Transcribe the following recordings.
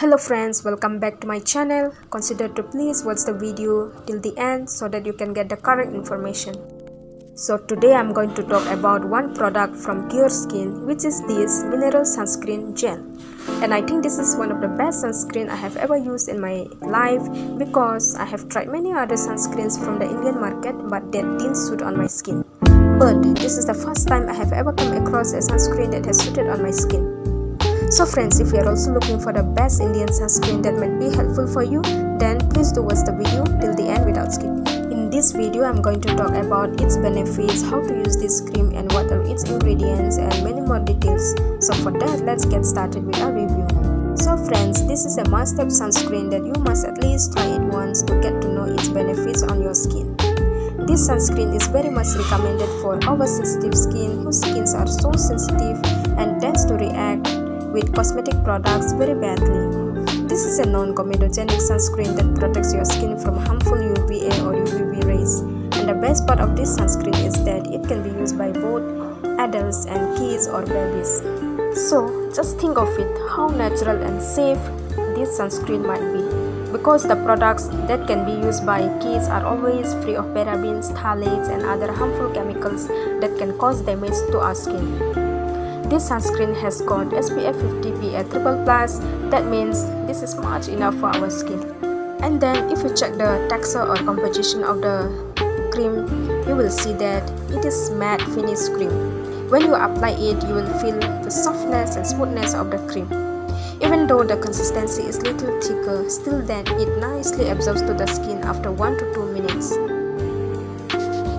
Hello friends, welcome back to my channel. Consider to please watch the video till the end so that you can get the correct information. So today I'm going to talk about one product from Cureskin, which is this mineral sunscreen gel. And I think this is one of the best sunscreen I have ever used in my life, because I have tried many other sunscreens from the Indian market but that didn't suit on my skin. But this is the first time I have ever come across a sunscreen that has suited on my skin. So friends, if you are also looking for the best Indian sunscreen that might be helpful for you, then please do watch the video till the end without skipping. In this video, I'm going to talk about its benefits, how to use this cream and what are its ingredients and many more details. So for that, let's get started with our review. So friends, this is a must-have sunscreen that you must at least try it once to get to know its benefits on your skin. This sunscreen is very much recommended for oversensitive skin whose skins are so sensitive and tends to react with cosmetic products very badly. This is a non-comedogenic sunscreen that protects your skin from harmful UVA or UVB rays. And the best part of this sunscreen is that it can be used by both adults and kids or babies. So just think of it, how natural and safe this sunscreen might be, because the products that can be used by kids are always free of parabens, phthalates and other harmful chemicals that can cause damage to our skin. This sunscreen has got SPF 50 PA++, that means this is much enough for our skin. And then if you check the texture or composition of the cream, you will see that it is matte finish cream. When you apply it, you will feel the softness and smoothness of the cream. Even though the consistency is little thicker, still then it nicely absorbs to the skin after 1 to 2 minutes.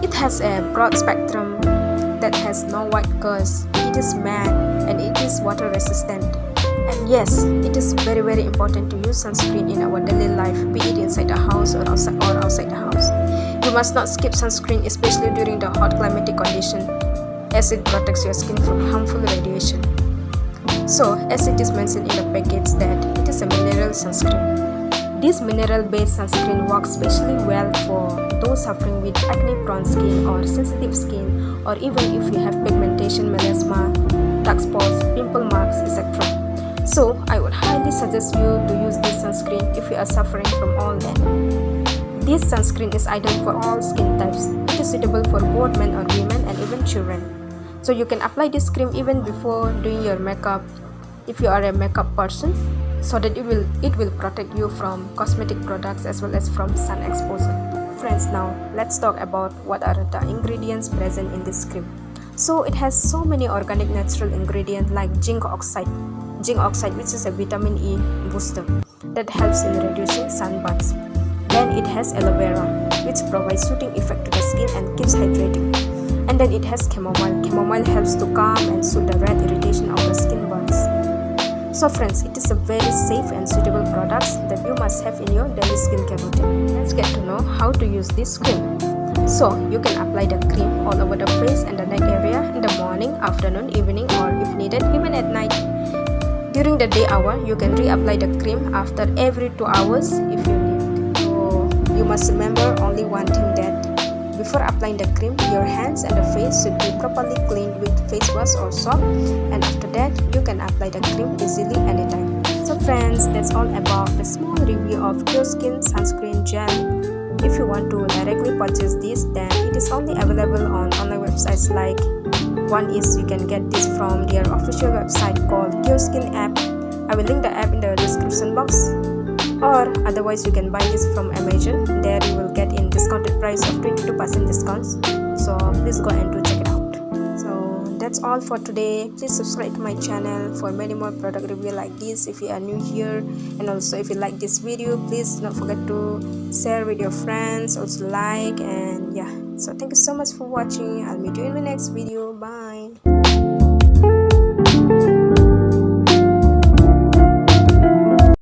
It has a broad spectrum that has no white cast. It is matte and it is water resistant. And yes, it is very important to use sunscreen in our daily life, be it inside the house or outside the house. You must not skip sunscreen, especially during the hot climatic condition, as it protects your skin from harmful radiation. So, as it is mentioned in the package that it is a mineral sunscreen. This mineral-based sunscreen works especially well for those suffering with acne-prone skin or sensitive skin, or even if you have pigmentation, melasma, dark spots, pimple marks, etc. So, I would highly suggest you to use this sunscreen if you are suffering from all that. This sunscreen is ideal for all skin types. It is suitable for both men or women and even children. So, you can apply this cream even before doing your makeup if you are a makeup person, so that it will protect you from cosmetic products as well as from sun exposure. Friends, now let's talk about what are the ingredients present in this cream. So it has so many organic natural ingredients like zinc oxide, which is a vitamin E booster that helps in reducing sunburns. Then it has aloe vera, which provides soothing effect to the skin and keeps hydrating. And then it has chamomile. Chamomile helps to calm and soothe the red irritation of the skin burns. So friends, it is a very safe and suitable product that you must have in your daily skincare routine. Let's get to know how to use this cream. So you can apply the cream all over the face and the neck area in the morning, afternoon, evening, or if needed, even at night. During the day hour, you can reapply the cream after every 2 hours if you need. So you must remember only one thing, that before applying the cream, your hands and the face should be properly cleaned with face wash or soap, and after that you can apply the cream easily anytime. So friends, that's all about the small review of Cureskin sunscreen gel. If you want to directly purchase this, then it is only available on online websites. Like one is you can get this from their official website called Cureskin app. I will link the app in the description box. Or otherwise you can buy this from Amazon. There you will get in discounted price of 22% discounts. So please go and do check it out. So that's all for today. Please subscribe to my channel for many more product review like this if you are new here. And also if you like this video, please do not forget to share with your friends, also like, and yeah. So thank you so much for watching. I'll meet you in the next video. Bye.